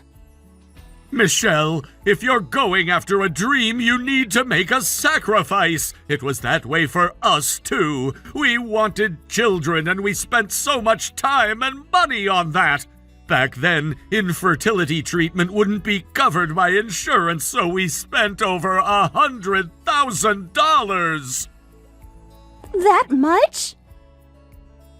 Michelle, if you're going after a dream, you need to make a sacrifice. It was that way for us, too. We wanted children, and we spent so much time and money on that. Back then, infertility treatment wouldn't be covered by insurance, so we spent over $100,000. That much?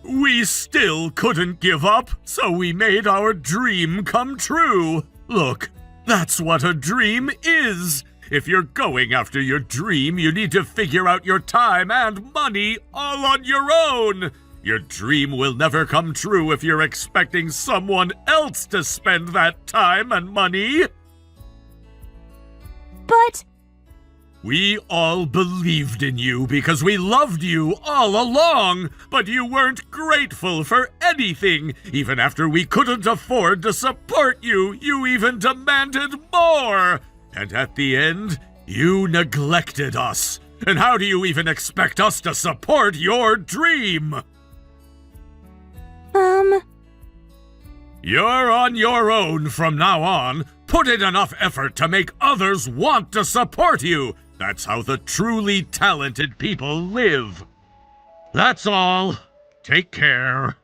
We still couldn't give up, so we made our dream come true. Look. That's what a dream is. If you're going after your dream, you need to figure out your time and money all on your own. Your dream will never come true if you're expecting someone else to spend that time and money. But... We all believed in you because we loved you all along, but you weren't grateful for anything. Even after we couldn't afford to support you, you even demanded more. And at the end, you neglected us. And how do you even expect us to support your dream? You're on your own from now on. Put in enough effort to make others want to support you. That's how the truly talented people live. That's all. Take care.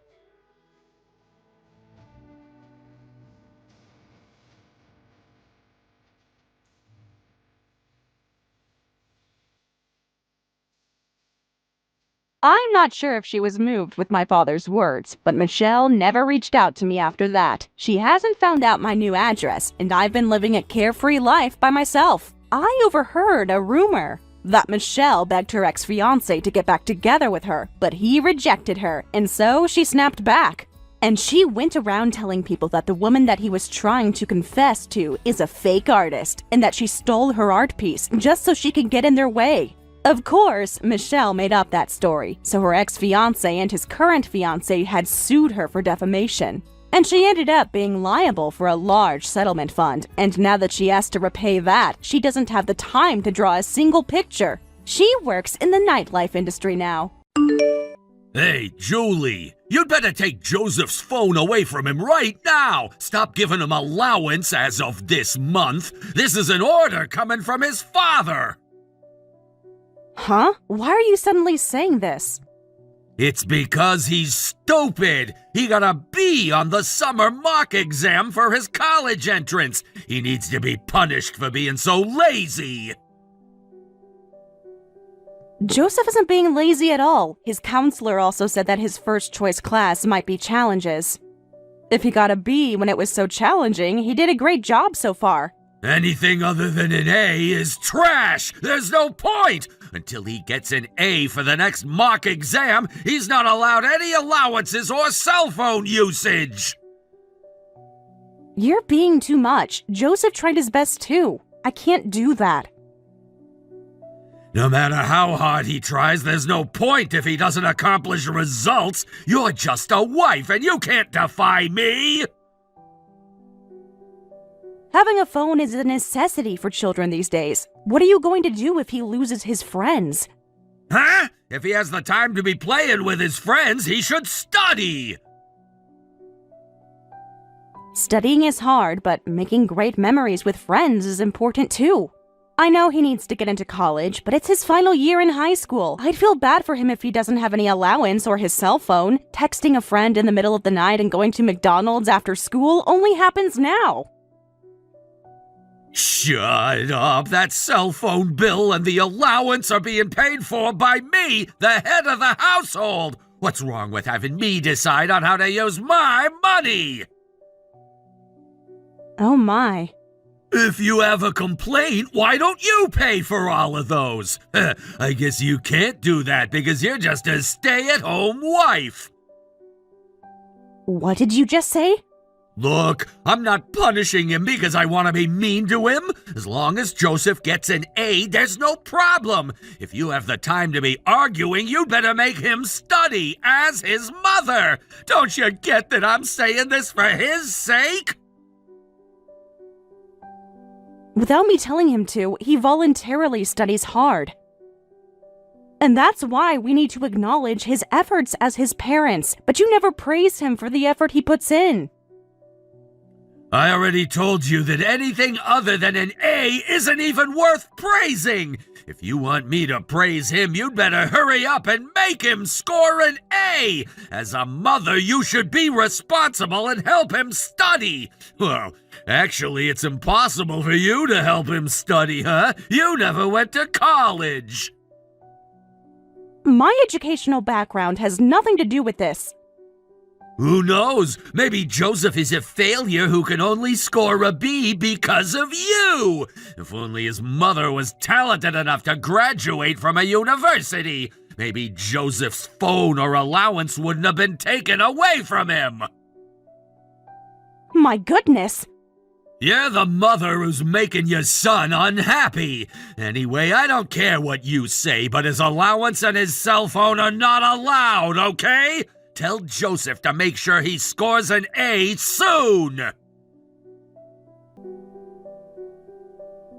I'm not sure if she was moved with my father's words, but Michelle never reached out to me after that. She hasn't found out my new address, and I've been living a carefree life by myself. I overheard a rumor that Michelle begged her ex-fiancé to get back together with her, but he rejected her, and so she snapped back. And she went around telling people that the woman that he was trying to confess to is a fake artist, and that she stole her art piece just so she could get in their way. Of course, Michelle made up that story, so her ex-fiancé and his current fiancé had sued her for defamation. And she ended up being liable for a large settlement fund, and now that she has to repay that, she doesn't have the time to draw a single picture. She works in the nightlife industry now. Hey, Julie, you'd better take Joseph's phone away from him right now. Stop giving him allowance as of this month. This is an order coming from his father. Huh? Why are you suddenly saying this? It's because he's stupid. He got a B on the summer mock exam for his college entrance. He needs to be punished for being so lazy. Joseph isn't being lazy at all. His counselor also said that his first choice class might be challenges. If he got a B when it was so challenging, he did a great job so far. Anything other than an A is trash. There's no point. Until he gets an A for the next mock exam, he's not allowed any allowances or cell phone usage. You're being too much. Joseph tried his best too. I can't do that. No matter how hard he tries, there's no point if he doesn't accomplish results. You're just a wife and you can't defy me. Having a phone is a necessity for children these days. What are you going to do if he loses his friends? Huh? If he has the time to be playing with his friends, he should study! Studying is hard, but making great memories with friends is important too. I know he needs to get into college, but it's his final year in high school. I'd feel bad for him if he doesn't have any allowance or his cell phone. Texting a friend in the middle of the night and going to McDonald's after school only happens now. Shut up! That cell phone bill and the allowance are being paid for by me, the head of the household! What's wrong with having me decide on how to use my money? Oh my. If you have a complaint, why don't you pay for all of those? I guess you can't do that because you're just a stay-at-home wife. What did you just say? Look, I'm not punishing him because I want to be mean to him. As long as Joseph gets an A, there's no problem. If you have the time to be arguing, you'd better make him study as his mother. Don't you get that I'm saying this for his sake? Without me telling him to, he voluntarily studies hard. And that's why we need to acknowledge his efforts as his parents, but you never praise him for the effort he puts in. I already told you that anything other than an A isn't even worth praising. If you want me to praise him, you'd better hurry up and make him score an A. As a mother, you should be responsible and help him study. Well, actually, it's impossible for you to help him study, huh? You never went to college. My educational background has nothing to do with this. Who knows? Maybe Joseph is a failure who can only score a B because of you! If only his mother was talented enough to graduate from a university, maybe Joseph's phone or allowance wouldn't have been taken away from him! My goodness! You're the mother who's making your son unhappy. Anyway, I don't care what you say, but his allowance and his cell phone are not allowed, okay? Tell Joseph to make sure he scores an A soon!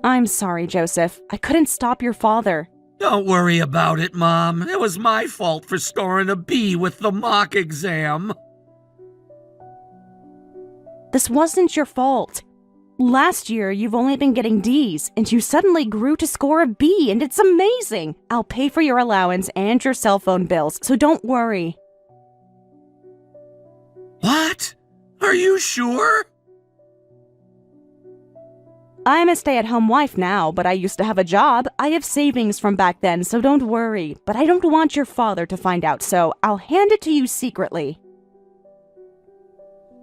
I'm sorry, Joseph. I couldn't stop your father. Don't worry about it, Mom. It was my fault for scoring a B with the mock exam. This wasn't your fault. Last year, you've only been getting D's, and you suddenly grew to score a B, and it's amazing! I'll pay for your allowance and your cell phone bills, so don't worry. What? Are you sure? I'm a stay-at-home wife now, but I used to have a job. I have savings from back then, so don't worry. But I don't want your father to find out, so I'll hand it to you secretly.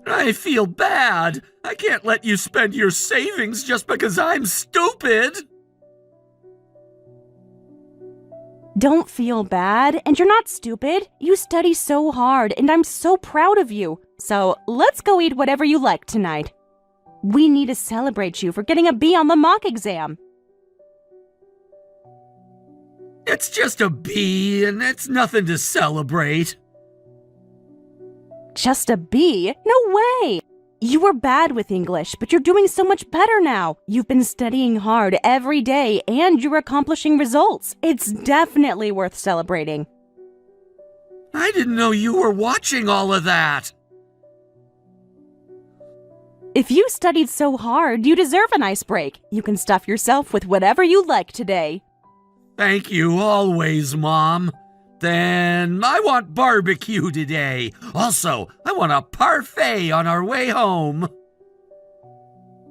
I feel bad. I can't let you spend your savings just because I'm stupid. Don't feel bad, and you're not stupid. You study so hard, and I'm so proud of you. So let's go eat whatever you like tonight. We need to celebrate you for getting a B on the mock exam. It's just a B, and it's nothing to celebrate. Just a B? No way! You were bad with English, but you're doing so much better now. You've been studying hard every day, and you're accomplishing results. It's definitely worth celebrating. I didn't know you were watching all of that. If you studied so hard, you deserve a nice break. You can stuff yourself with whatever you like today. Thank you always, Mom. Then I want barbecue today. Also, I want a parfait on our way home.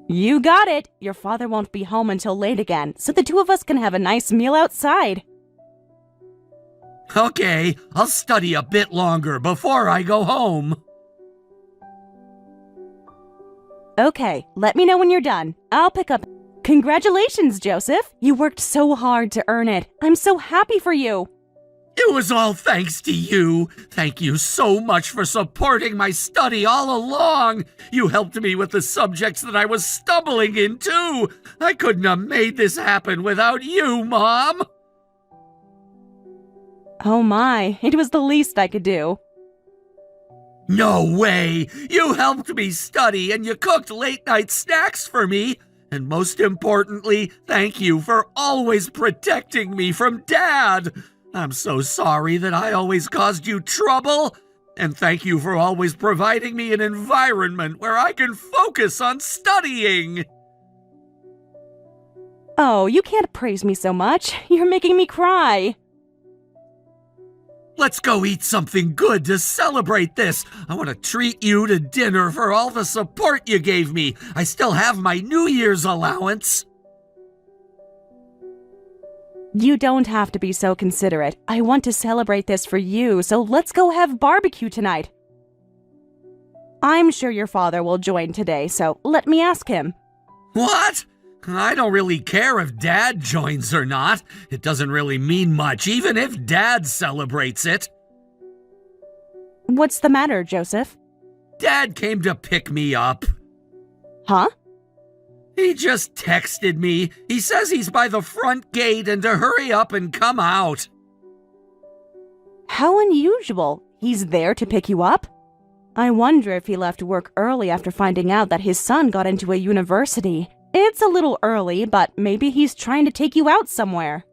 You got it. Your father won't be home until late again, so the two of us can have a nice meal outside. Okay, I'll study a bit longer before I go home. Okay, let me know when you're done. I'll pick up. Congratulations, Joseph. You worked so hard to earn it. I'm so happy for you. It was all thanks to you. Thank you so much for supporting my study all along. You helped me with the subjects that I was stumbling in, too. I couldn't have made this happen without you, Mom. Oh my, it was the least I could do. No way! You helped me study and you cooked late-night snacks for me. And most importantly, thank you for always protecting me from Dad. I'm so sorry that I always caused you trouble. And thank you for always providing me an environment where I can focus on studying. Oh, you can't praise me so much. You're making me cry. Let's go eat something good to celebrate this. I want to treat you to dinner for all the support you gave me. I still have my New Year's allowance. You don't have to be so considerate. I want to celebrate this for you, so let's go have barbecue tonight. I'm sure your father will join today, so let me ask him. What? I don't really care if Dad joins or not. It doesn't really mean much, even if Dad celebrates it. What's the matter, Joseph? Dad came to pick me up. Huh? He just texted me. He says he's by the front gate and to hurry up and come out. How unusual. He's there to pick you up? I wonder if he left work early after finding out that his son got into a university. It's a little early, but maybe he's trying to take you out somewhere.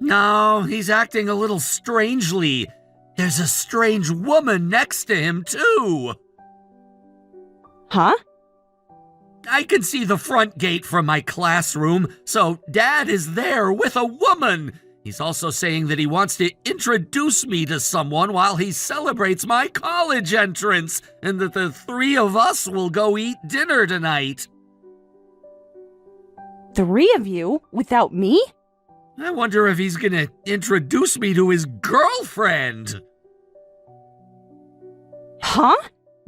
No, he's acting a little strangely. There's a strange woman next to him, too. Huh? I can see the front gate from my classroom, so Dad is there with a woman. He's also saying that he wants to introduce me to someone while he celebrates my college entrance, and that the three of us will go eat dinner tonight. 3 of you? Without me? I wonder if he's gonna introduce me to his girlfriend. Huh?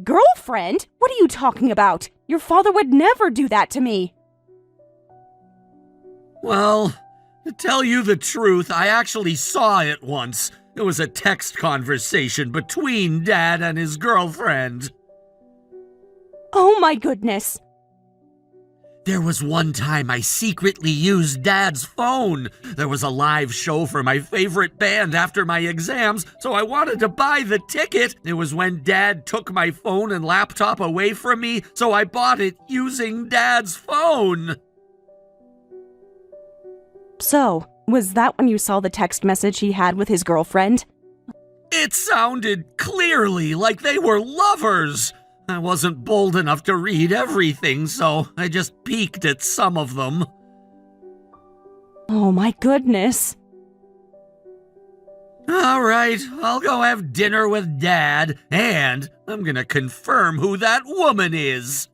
Girlfriend? What are you talking about? Your father would never do that to me. Well, to tell you the truth, I actually saw it once. It was a text conversation between Dad and his girlfriend. Oh my goodness. There was one time I secretly used Dad's phone. There was a live show for my favorite band after my exams, so I wanted to buy the ticket. It was when Dad took my phone and laptop away from me, so I bought it using Dad's phone. So, was that when you saw the text message he had with his girlfriend? It sounded clearly like they were lovers. I wasn't bold enough to read everything, so I just peeked at some of them. Oh my goodness. All right, I'll go have dinner with Dad, and I'm gonna confirm who that woman is.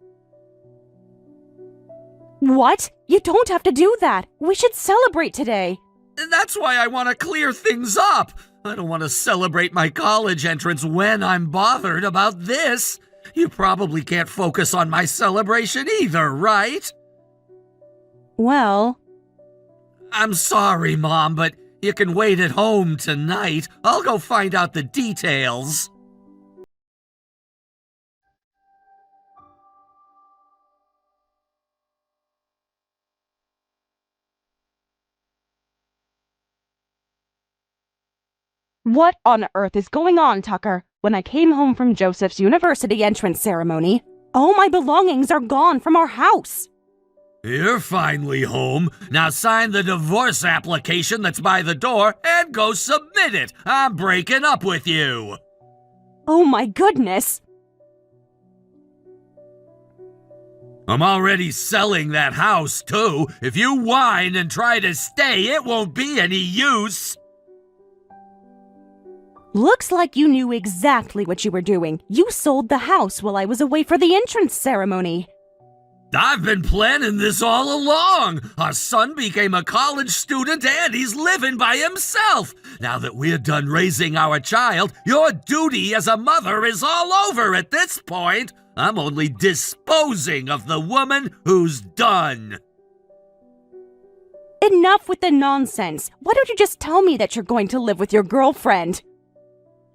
What? You don't have to do that. We should celebrate today. And that's why I want to clear things up. I don't want to celebrate my college entrance when I'm bothered about this. You probably can't focus on my celebration either, right? Well, I'm sorry, Mom, but you can wait at home tonight. I'll go find out the details. what on earth is going on, Tucker? When I came home from Joseph's university entrance ceremony, all my belongings are gone from our house. You're finally home. Now sign the divorce application that's by the door and go submit it. I'm breaking up with you. Oh my goodness. I'm already selling that house, too. If you whine and try to stay, it won't be any use. Looks like you knew exactly what you were doing. You sold the house while I was away for the entrance ceremony. I've been planning this all along. Our son became a college student and he's living by himself. Now that we're done raising our child, your duty as a mother is all over at this point. I'm only disposing of the woman who's done. Enough with the nonsense. Why don't you just tell me that you're going to live with your girlfriend?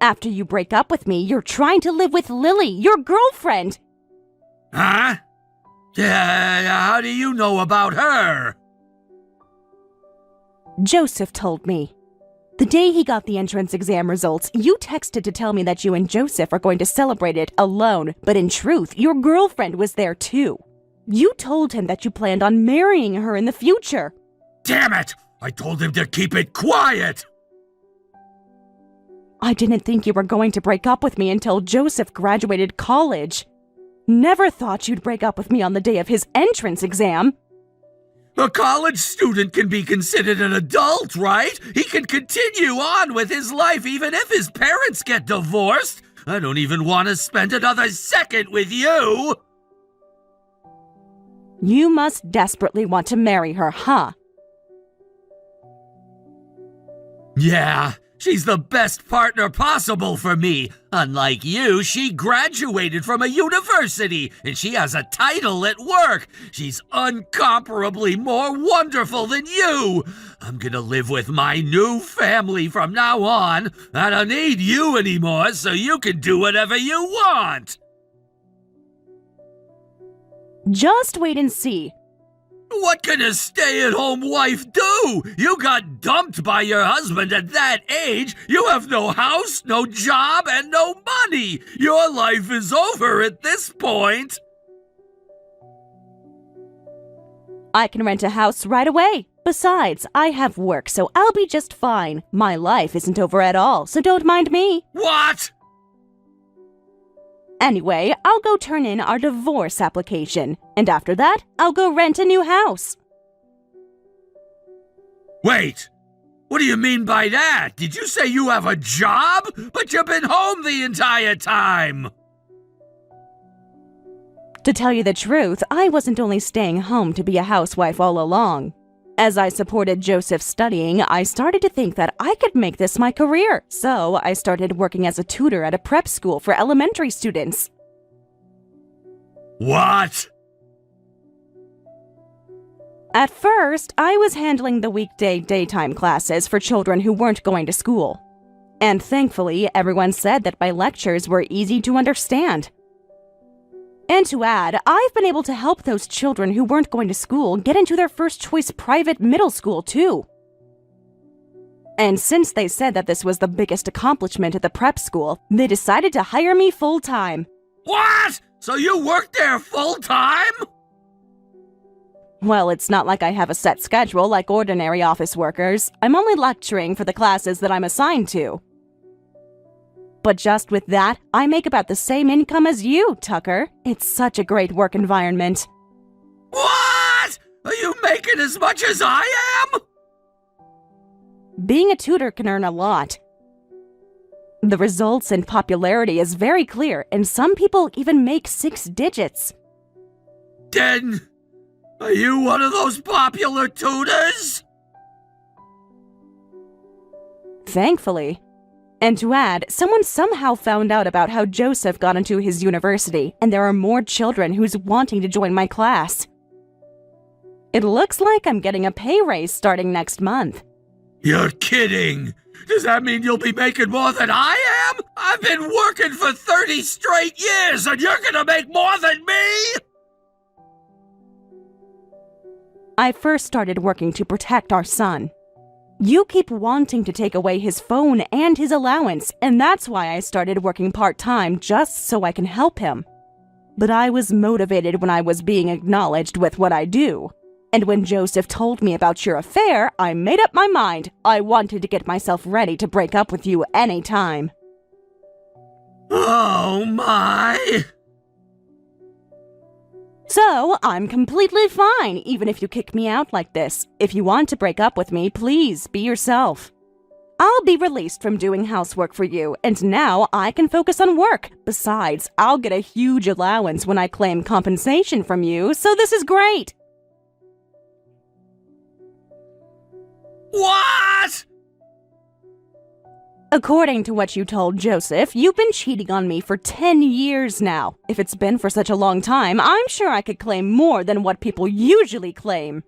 After you break up with me, you're trying to live with Lily, your girlfriend. Huh? How do you know about her? Joseph told me. The day he got the entrance exam results, you texted to tell me that you and Joseph are going to celebrate it alone, but in truth, your girlfriend was there too. You told him that you planned on marrying her in the future. Damn it! I told him to keep it quiet! I didn't think you were going to break up with me until Joseph graduated college. Never thought you'd break up with me on the day of his entrance exam. A college student can be considered an adult, right? He can continue on with his life even if his parents get divorced. I don't even want to spend another second with you. You must desperately want to marry her, huh? Yeah, she's the best partner possible for me. Unlike you, she graduated from a university, and she has a title at work. She's incomparably more wonderful than you. I'm gonna live with my new family from now on. I don't need you anymore, so you can do whatever you want. Just wait and see. What can a stay-at-home wife do? You got dumped by your husband at that age. You have no house, no job, and no money. Your life is over at this point. I can rent a house right away. Besides, I have work, so I'll be just fine. My life isn't over at all, so don't mind me. What? Anyway, I'll go turn in our divorce application, and after that, I'll go rent a new house. Wait, what do you mean by that? Did you say you have a job? But you've been home the entire time. To tell you the truth, I wasn't only staying home to be a housewife all along. As I supported Joseph's studying, I started to think that I could make this my career. So I started working as a tutor at a prep school for elementary students. What? At first, I was handling the weekday daytime classes for children who weren't going to school. And thankfully, everyone said that my lectures were easy to understand. And to add, I've been able to help those children who weren't going to school get into their first choice private middle school, too. And since they said that this was the biggest accomplishment at the prep school, they decided to hire me full-time. What? So you work there full-time? Well, it's not like I have a set schedule like ordinary office workers. I'm only lecturing for the classes that I'm assigned to. But just with that, I make about the same income as you, Tucker. It's such a great work environment. What? Are you making as much as I am? Being a tutor can earn a lot. The results and popularity is very clear, and some people even make 6 digits. Then, are you one of those popular tutors? Thankfully. And to add, someone somehow found out about how Joseph got into his university, and there are more children who's wanting to join my class. It looks like I'm getting a pay raise starting next month. You're kidding! Does that mean you'll be making more than I am? I've been working for 30 straight years, and you're gonna make more than me? I first started working to protect our son. You keep wanting to take away his phone and his allowance, and that's why I started working part-time just so I can help him. But I was motivated when I was being acknowledged with what I do. And when Joseph told me about your affair, I made up my mind. I wanted to get myself ready to break up with you anytime. Oh my! So, I'm completely fine, even if you kick me out like this. If you want to break up with me, please be yourself. I'll be released from doing housework for you, and now I can focus on work. Besides, I'll get a huge allowance when I claim compensation from you, so this is great. What? According to what you told Joseph, you've been cheating on me for 10 years now. If it's been for such a long time, I'm sure I could claim more than what people usually claim.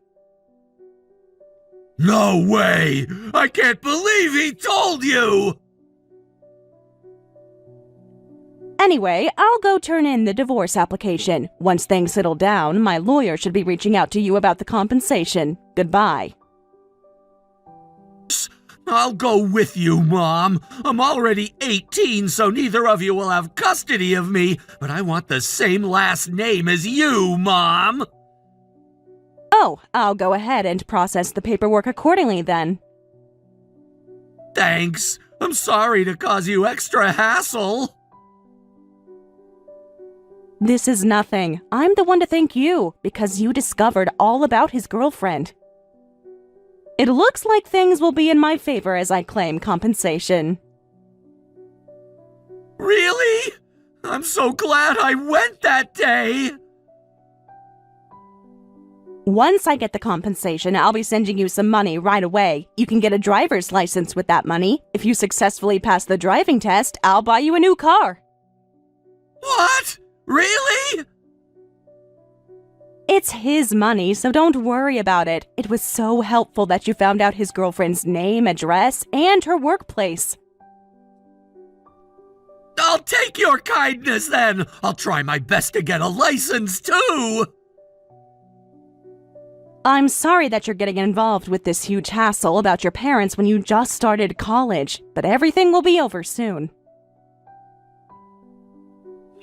No way! I can't believe he told you! Anyway, I'll go turn in the divorce application. Once things settle down, my lawyer should be reaching out to you about the compensation. Goodbye. I'll go with you, Mom. I'm already 18, so neither of you will have custody of me, but I want the same last name as you, Mom. Oh, I'll go ahead and process the paperwork accordingly then. Thanks. I'm sorry to cause you extra hassle. This is nothing. I'm the one to thank you, because you discovered all about his girlfriend. It looks like things will be in my favor as I claim compensation. Really? I'm so glad I went that day. Once I get the compensation, I'll be sending you some money right away. You can get a driver's license with that money. If you successfully pass the driving test, I'll buy you a new car. What? Really? It's his money, so don't worry about it. It was so helpful that you found out his girlfriend's name, address, and her workplace. I'll take your kindness then. I'll try my best to get a license too. I'm sorry that you're getting involved with this huge hassle about your parents when you just started college, but everything will be over soon.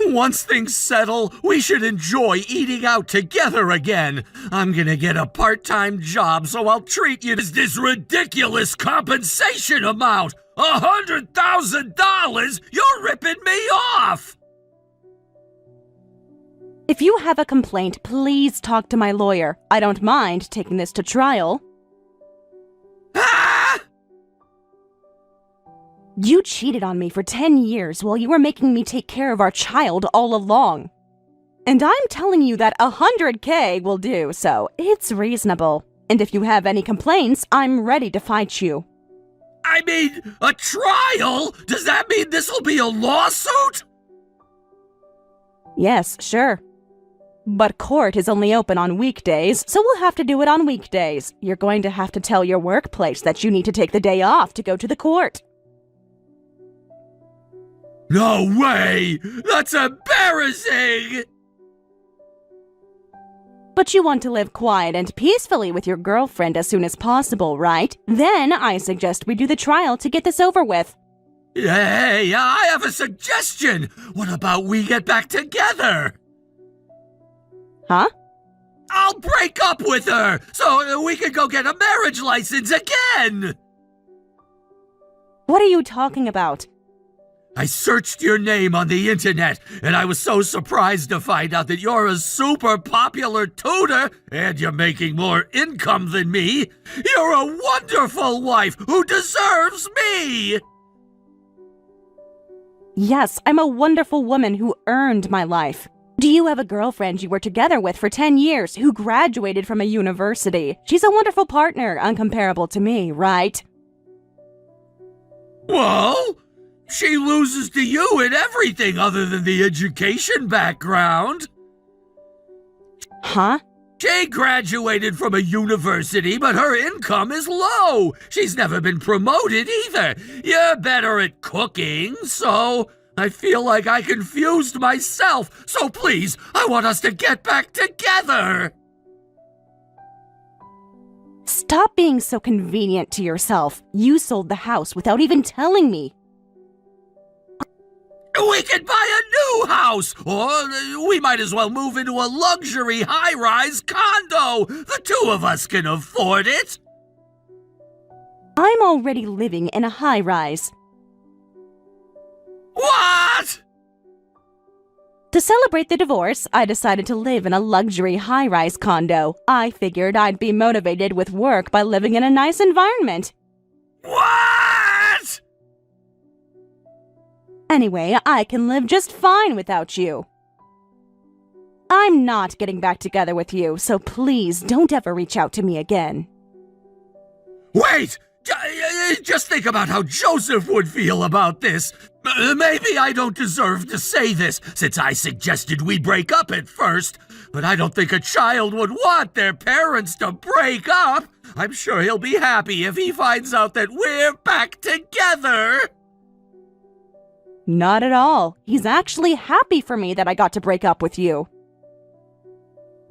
Once things settle, we should enjoy eating out together again. I'm gonna get a part-time job, so I'll treat you to this ridiculous compensation amount. $100,000? You're ripping me off! If you have a complaint, please talk to my lawyer. I don't mind taking this to trial. Ah! You cheated on me for 10 years while you were making me take care of our child all along. And I'm telling you that $100K will do, so it's reasonable. And if you have any complaints, I'm ready to fight you. I mean, a trial? Does that mean this'll be a lawsuit? Yes, sure. But court is only open on weekdays, so we'll have to do it on weekdays. You're going to have to tell your workplace that you need to take the day off to go to the court. No way! That's embarrassing! But you want to live quiet and peacefully with your girlfriend as soon as possible, right? Then I suggest we do the trial to get this over with. Hey, I have a suggestion! What about we get back together? Huh? I'll break up with her so we can go get a marriage license again! What are you talking about? I searched your name on the internet, and I was so surprised to find out that you're a super popular tutor, and you're making more income than me. You're a wonderful wife who deserves me! Yes, I'm a wonderful woman who earned my life. Do you have a girlfriend you were together with for 10 years who graduated from a university? She's a wonderful partner, uncomparable to me, right? Well, she loses to you in everything other than the education background. Huh? She graduated from a university, but her income is low. She's never been promoted either. You're better at cooking, so I feel like I confused myself. So please, I want us to get back together. Stop being so convenient to yourself. You sold the house without even telling me. We could buy a new house, or we might as well move into a luxury high-rise condo. The two of us can afford it. I'm already living in a high-rise. What? To celebrate the divorce, I decided to live in a luxury high-rise condo. I figured I'd be motivated with work by living in a nice environment. What? Anyway, I can live just fine without you. I'm not getting back together with you, so please don't ever reach out to me again. Wait! Just think about how Joseph would feel about this. Maybe I don't deserve to say this, since I suggested we break up at first, but I don't think a child would want their parents to break up. I'm sure he'll be happy if he finds out that we're back together. Not at all. He's actually happy for me that I got to break up with you.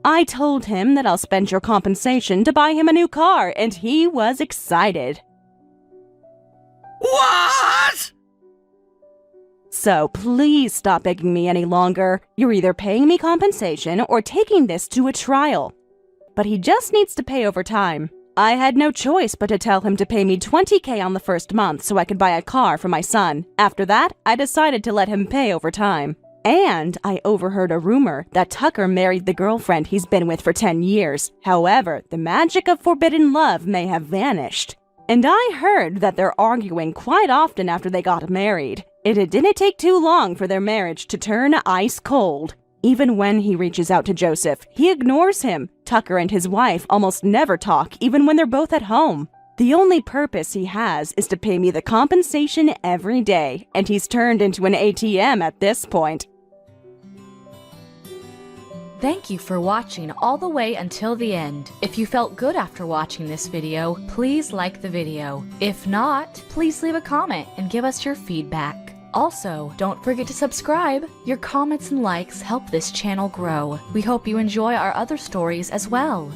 I told him that I'll spend your compensation to buy him a new car, and he was excited. What? So please stop begging me any longer. You're either paying me compensation or taking this to a trial. But he just needs to pay over time. I had no choice but to tell him to pay me $20,000 on the first month so I could buy a car for my son. After that, I decided to let him pay over time. And I overheard a rumor that Tucker married the girlfriend he's been with for 10 years. However, the magic of forbidden love may have vanished. And I heard that they're arguing quite often after they got married. It didn't take too long for their marriage to turn ice cold. Even when he reaches out to Joseph, he ignores him. Tucker and his wife almost never talk, even when they're both at home. The only purpose he has is to pay me the compensation every day, and he's turned into an ATM at this point. Thank you for watching all the way until the end. If you felt good after watching this video, please like the video. If not, please leave a comment and give us your feedback. Also, don't forget to subscribe. Your comments and likes help this channel grow. We hope you enjoy our other stories as well.